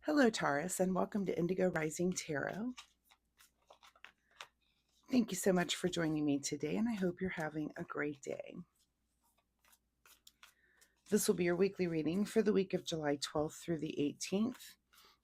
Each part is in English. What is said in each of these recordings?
Hello, Taurus, and welcome to Indigo Rising Tarot. Thank you so much for joining me today, and I hope you're having a great day. This will be your weekly reading for the week of July 12th through the 18th.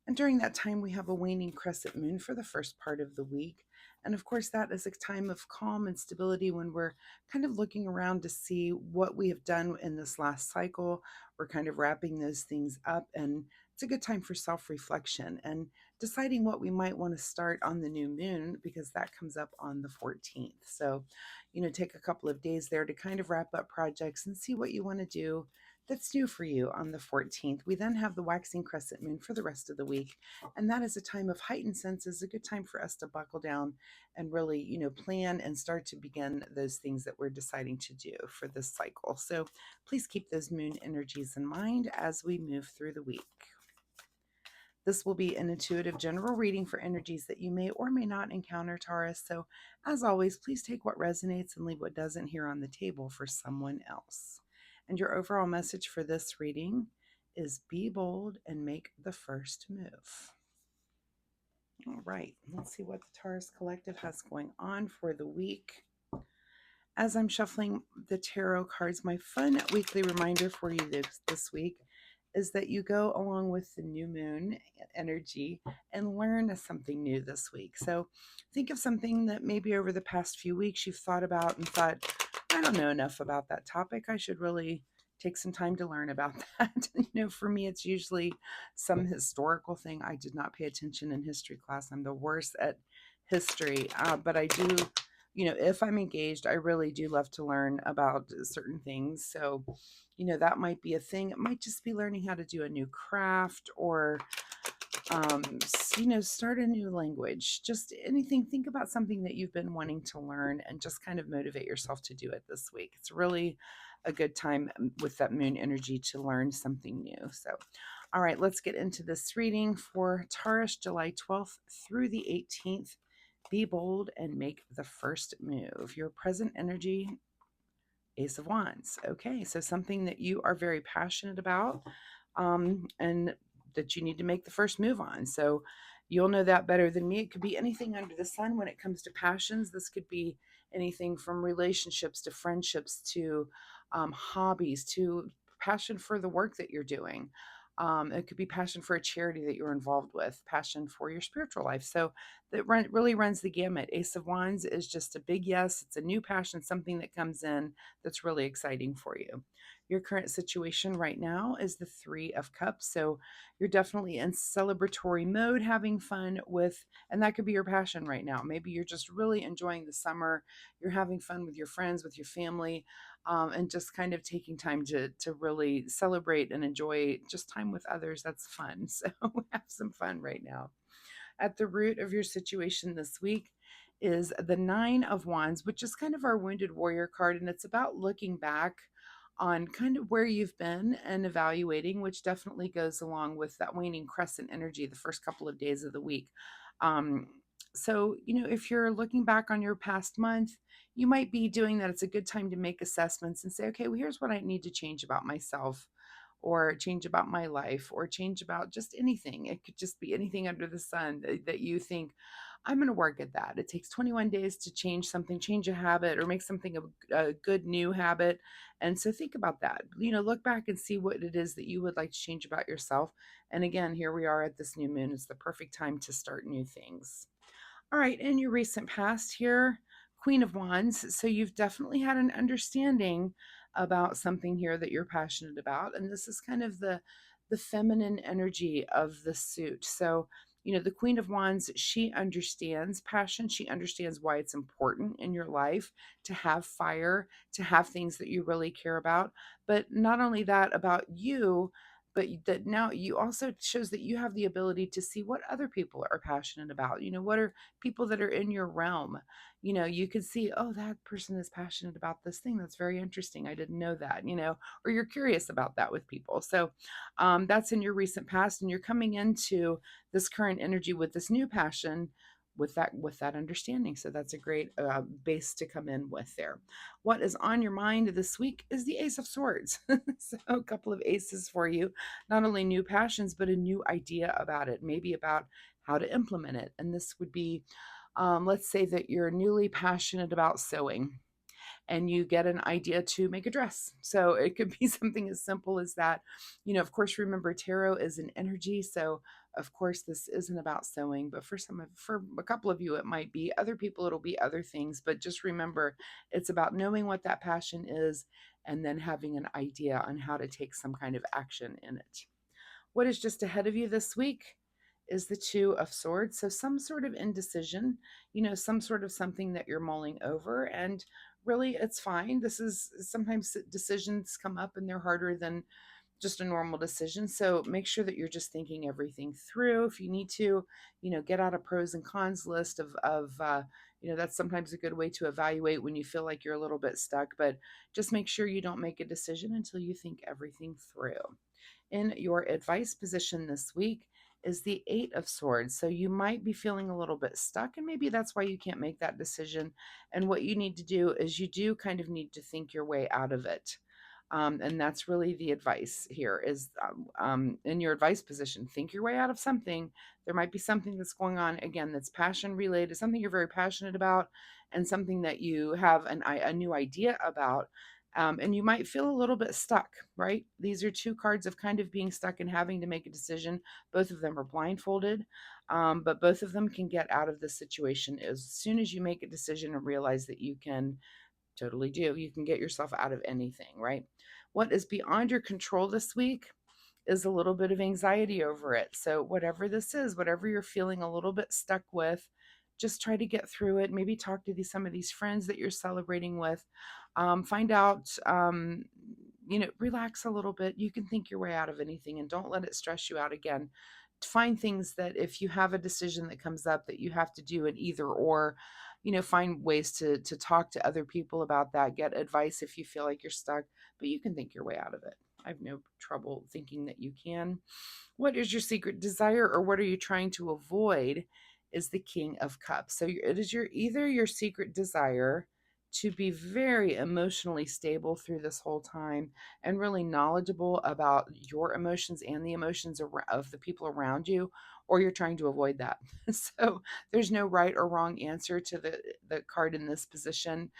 And during that time, we have a waning crescent moon for the first part of the week. And of course, that is a time of calm and stability when we're kind of looking around to see what we have done in this last cycle. We're kind of wrapping those things up, and it's a good time for self reflection and deciding what we might want to start on the new moon because that comes up on the 14th. So, take a couple of days there to kind of wrap up projects and see what you want to do that's due for you on the 14th. We then have the waxing crescent moon for the rest of the week, and that is a time of heightened senses, a good time for us to buckle down and really, plan and start to begin those things that we're deciding to do for this cycle. So please keep those moon energies in mind as we move through the week. This will be an intuitive general reading for energies that you may or may not encounter, Taurus. So, as always, please take what resonates and leave what doesn't here on the table for someone else. And your overall message for this reading is be bold and make the first move. All right, let's see what the Taurus Collective has going on for the week. As I'm shuffling the tarot cards, my fun weekly reminder for you this week is that you go along with the new moon energy and learn something new this week. So think of something that maybe over the past few weeks you've thought about and thought, I don't know enough about that topic. I should really take some time to learn about that. For me, it's usually some historical thing. I did not pay attention in history class. I'm the worst at history, but I do if I'm engaged, I really do love to learn about certain things. So, that might be a thing. It might just be learning how to do a new craft or, start a new language. Just anything. Think about something that you've been wanting to learn and just kind of motivate yourself to do it this week. It's really a good time with that moon energy to learn something new. So, all right, let's get into this reading for Taurus, July 12th through the 18th. Be bold and make the first move. Your present energy, Ace of Wands. Okay, so something that you are very passionate about and that you need to make the first move on. So you'll know that better than me. It could be anything under the sun when it comes to passions. This could be anything from relationships to friendships to hobbies to passion for the work that you're doing. It could be passion for a charity that you're involved with, passion for your spiritual life. So that really runs the gamut. Ace of Wands is just a big yes. It's a new passion, something that comes in that's really exciting for you. Your current situation right now is the Three of Cups. So you're definitely in celebratory mode, having fun with, and that could be your passion right now. Maybe you're just really enjoying the summer. You're having fun with your friends, with your family, and just kind of taking time to really celebrate and enjoy just time with others. That's fun. So have some fun right now. At the root of your situation this week is the Nine of Wands, which is kind of our wounded warrior card. And it's about looking back on kind of where you've been and evaluating, which definitely goes along with that waning crescent energy the first couple of days of the week. Um, so, if you're looking back on your past month, you might be doing that. It's a good time to make assessments and say, okay, well, here's what I need to change about myself or change about my life or change about just anything. It could just be anything under the sun that you think, I'm going to work at that. It takes 21 days to change something, change a habit, or make something a good new habit. And so think about that. Look back and see what it is that you would like to change about yourself. And again, here we are at this new moon. It's the perfect time to start new things. All right, in your recent past here, Queen of Wands. So you've definitely had an understanding about something here that you're passionate about. And this is kind of the feminine energy of the suit. So, the Queen of Wands, she understands passion. She understands why it's important in your life to have fire, to have things that you really care about. But not only that about you, but that now you also shows that you have the ability to see what other people are passionate about. What are people that are in your realm? You could see, oh, that person is passionate about this thing. That's very interesting. I didn't know that, or you're curious about that with people. So that's in your recent past, and you're coming into this current energy with this new passion with that understanding. So that's a great base to come in with there. What is on your mind this week is the Ace of Swords. So a couple of aces for you, not only new passions, but a new idea about it, maybe about how to implement it. And this would be, let's say that you're newly passionate about sewing and you get an idea to make a dress. So it could be something as simple as that. Of course, remember tarot is an energy. So of course, this isn't about sewing, but for a couple of you, it might be. Other people, it'll be other things. But just remember, it's about knowing what that passion is and then having an idea on how to take some kind of action in it. What is just ahead of you this week is the Two of Swords. So, some sort of indecision, some sort of something that you're mulling over. And really, it's fine. This is sometimes decisions come up and they're harder than just a normal decision. So, make sure that you're just thinking everything through. If you need to, get out a pros and cons list that's sometimes a good way to evaluate when you feel like you're a little bit stuck. But just make sure you don't make a decision until you think everything through. In your advice position this week is the Eight of Swords. So you might be feeling a little bit stuck, and maybe that's why you can't make that decision. And what you need to do is you do kind of need to think your way out of it. And that's really the advice here is in your advice position, think your way out of something. There might be something that's going on, again, that's passion related, something you're very passionate about, and something that you have a new idea about. And you might feel a little bit stuck, right? These are two cards of kind of being stuck and having to make a decision. Both of them are blindfolded, but both of them can get out of the situation as soon as you make a decision and realize that you can totally do. You can get yourself out of anything, right? What is beyond your control this week is a little bit of anxiety over it. So, whatever this is, whatever you're feeling a little bit stuck with, just try to get through it. Maybe talk to some of these friends that you're celebrating with. Find out, relax a little bit. You can think your way out of anything and don't let it stress you out again. Find things that if you have a decision that comes up that you have to do an either or, find ways to talk to other people about that. Get advice if you feel like you're stuck, but you can think your way out of it. I have no trouble thinking that you can. What is your secret desire, or what are you trying to avoid? Is the King of Cups. So it is either your secret desire to be very emotionally stable through this whole time and really knowledgeable about your emotions and the emotions of the people around you, or you're trying to avoid that. So there's no right or wrong answer to the card in this position.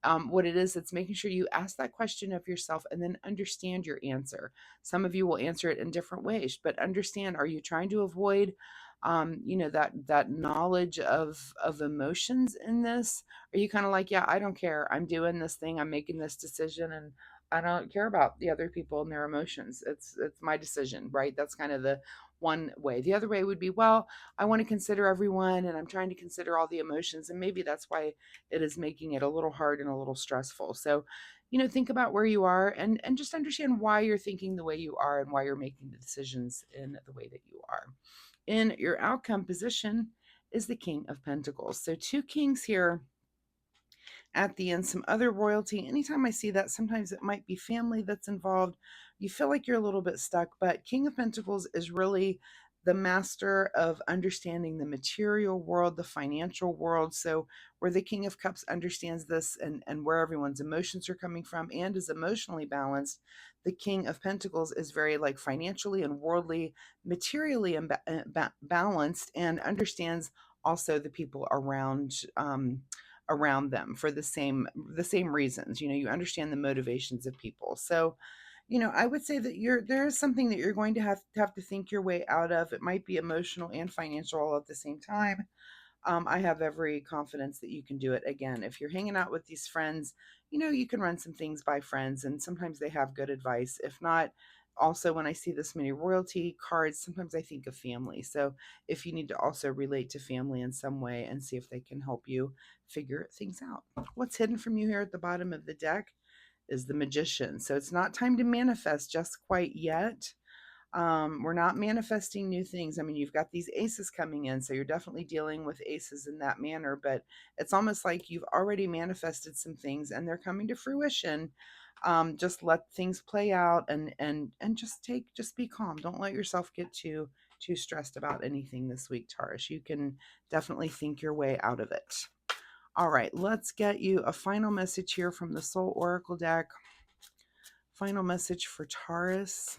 What it is, it's making sure you ask that question of yourself and then understand your answer. Some of you will answer it in different ways, but understand: are you trying to avoid, that knowledge of emotions in this? Are you kind of like, yeah, I don't care. I'm doing this thing. I'm making this decision, and I don't care about the other people and their emotions. It's my decision, right? That's kind of the one way. The other way would be, well, I want to consider everyone, and I'm trying to consider all the emotions, and maybe that's why it is making it a little hard and a little stressful. So, think about where you are and just understand why you're thinking the way you are and why you're making the decisions in the way that you are. In your outcome position is the King of Pentacles. So two kings here at the end, some other royalty. Anytime I see that, sometimes it might be family that's involved. You feel like you're a little bit stuck, but King of Pentacles is really the master of understanding the material world, the financial world. So where the King of Cups understands this and where everyone's emotions are coming from and is emotionally balanced, the King of Pentacles is very like financially and worldly, materially balanced, and understands also the people around them for the same reasons. You understand the motivations of people. So I would say that there is something that you're going to have to think your way out of. It might be emotional and financial all at the same time. I have every confidence that you can do it. Again, if you're hanging out with these friends, you can run some things by friends, and sometimes they have good advice. If not, also when I see this many royalty cards, sometimes I think of family. So if you need to also relate to family in some way and see if they can help you figure things out. What's hidden from you here at the bottom of the deck is the Magician. So it's not time to manifest just quite yet. We're not manifesting new things. I mean, you've got these aces coming in, so you're definitely dealing with aces in that manner, but it's almost like you've already manifested some things and they're coming to fruition. Just let things play out and just be calm. Don't let yourself get too too stressed about anything this week, Taurus. You can definitely think your way out of it. All right, let's get you a final message here from the Soul Oracle deck. Final message for Taurus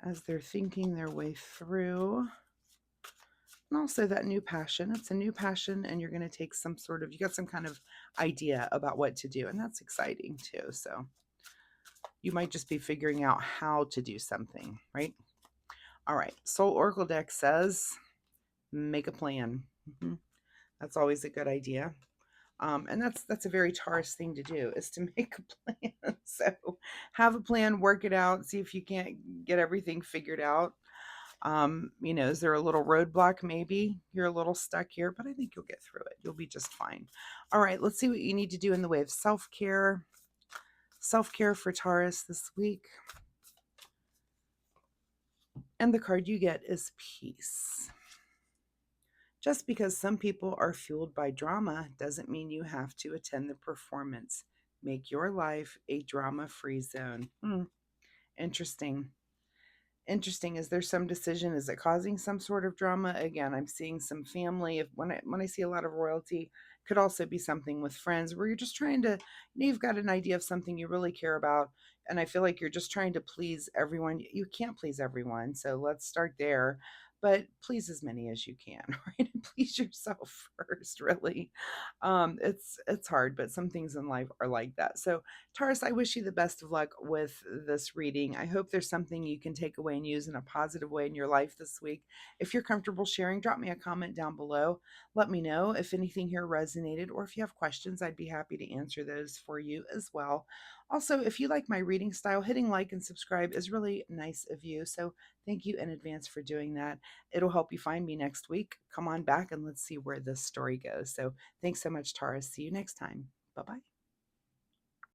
as they're thinking their way through. And also that new passion. It's a new passion, and you're going to take some sort of, you got some kind of idea about what to do, and that's exciting too. So you might just be figuring out how to do something, right? All right, Soul Oracle deck says, make a plan. That's always a good idea. And that's a very Taurus thing to do, is to make a plan. So have a plan, work it out, see if you can't get everything figured out. Is there a little roadblock? Maybe you're a little stuck here, but I think you'll get through it. You'll be just fine. All right, let's see what you need to do in the way of self-care. Self-care for Taurus this week. And the card you get is peace. Just because some people are fueled by drama doesn't mean you have to attend the performance. Make your life a drama-free zone. Interesting. Interesting. Is there some decision? Is it causing some sort of drama? Again, I'm seeing some family. If when I see a lot of royalty, could also be something with friends where you're just trying to, you've got an idea of something you really care about, and I feel like you're just trying to please everyone. You can't please everyone, so let's start there. But please as many as you can, right? And please yourself first, really. It's hard, but some things in life are like that. So Taurus, I wish you the best of luck with this reading. I hope there's something you can take away and use in a positive way in your life this week. If you're comfortable sharing, drop me a comment down below. Let me know if anything here resonated, or if you have questions, I'd be happy to answer those for you as well. Also, if you like my reading style, hitting like and subscribe is really nice of you. So thank you in advance for doing that. It'll help you find me next week. Come on back and let's see where this story goes. So thanks so much, Taurus. See you next time. Bye-bye.